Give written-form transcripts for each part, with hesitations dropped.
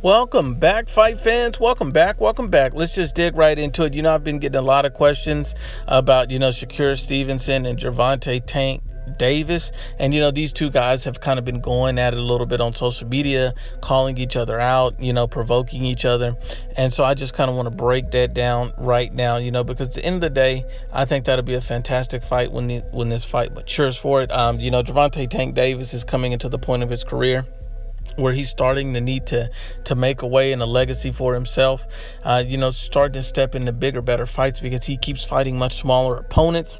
Welcome back, fight fans. Welcome back. Let's just dig right into it. I've been getting a lot of questions about, Shakur Stevenson and Gervonta Tank Davis. And, these two guys have kind of been going at it a little bit on social media, calling each other out, provoking each other. And so I just kind of want to break that down right now, because at the end of the day, I think that'll be a fantastic fight when this fight matures for it. Gervonta Tank Davis is coming into the point of his career where he's starting to need to make a way and a legacy for himself, starting to step into bigger, better fights because he keeps fighting much smaller opponents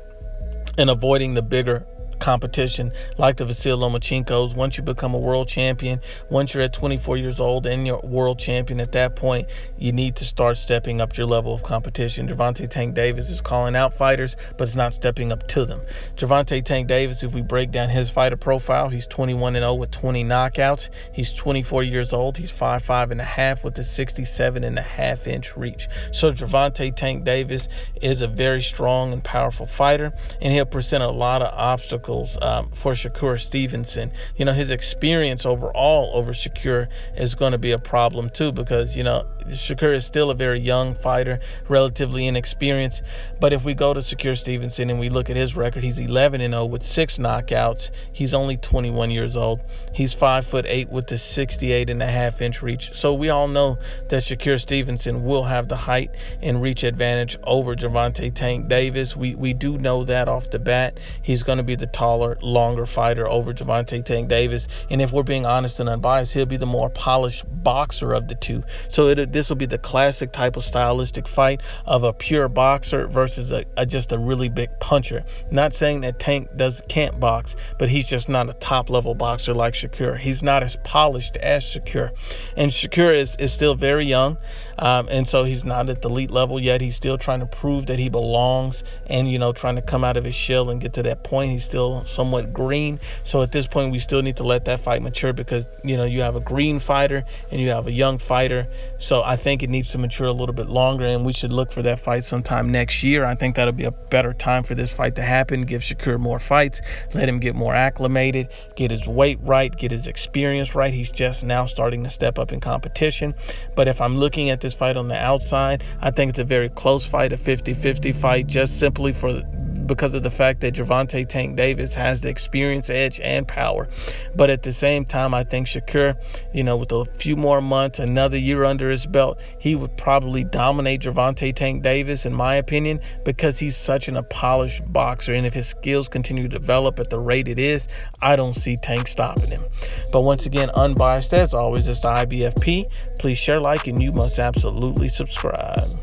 and avoiding the bigger competition like the Vasyl Lomachenkos. Once you become a world champion, once you're at 24 years old and you're a world champion, at that point you need to start stepping up your level of competition. Gervonta Tank Davis is calling out fighters, but it's not stepping up to them. Gervonta Tank Davis, if we break down his fighter profile, he's 21-0 with 20 knockouts. He's 24 years old. He's 5'5.5" with a 67.5-inch reach. So Gervonta Tank Davis is a very strong and powerful fighter, and he'll present a lot of obstacles for Shakur Stevenson. His experience overall over Shakur is going to be a problem too, because Shakur is still a very young fighter, relatively inexperienced. But if we go to Shakur Stevenson and we look at his record, he's 11-0 with 6 knockouts. He's only 21 years old. He's 5'8" with the 68.5-inch reach. So we all know that Shakur Stevenson will have the height and reach advantage over Gervonta Tank Davis. We do know that off the bat. He's going to be the taller, longer fighter over Gervonta Tank Davis. And if we're being honest and unbiased, he'll be the more polished boxer of the two. So this will be the classic type of stylistic fight of a pure boxer versus just a really big puncher. Not saying that Tank can't box, but he's just not a top level boxer like Shakur. He's not as polished as Shakur. And Shakur is still very young. And so he's not at the elite level yet. He's still trying to prove that he belongs and, trying to come out of his shell and get to that point. He's still somewhat green. So at this point, we still need to let that fight mature because, you have a green fighter and you have a young fighter. So I think it needs to mature a little bit longer, and we should look for that fight sometime next year. I think that'll be a better time for this fight to happen. Give Shakur more fights, let him get more acclimated, get his weight right, get his experience right. He's just now starting to step up in competition. But if I'm looking at this fight on the outside, I think it's a very close fight, a 50-50 fight, just simply because of the fact that Gervonta Tank Davis has the experience, edge, and power. But at the same time, I think Shakur, with a few more months, another year under his belt, he would probably dominate Gervonta Tank Davis, in my opinion, because he's such an polished boxer. And if his skills continue to develop at the rate it is, I don't see Tank stopping him. But once again, unbiased as always, it's the IBFP. Please share, like, and you must absolutely subscribe.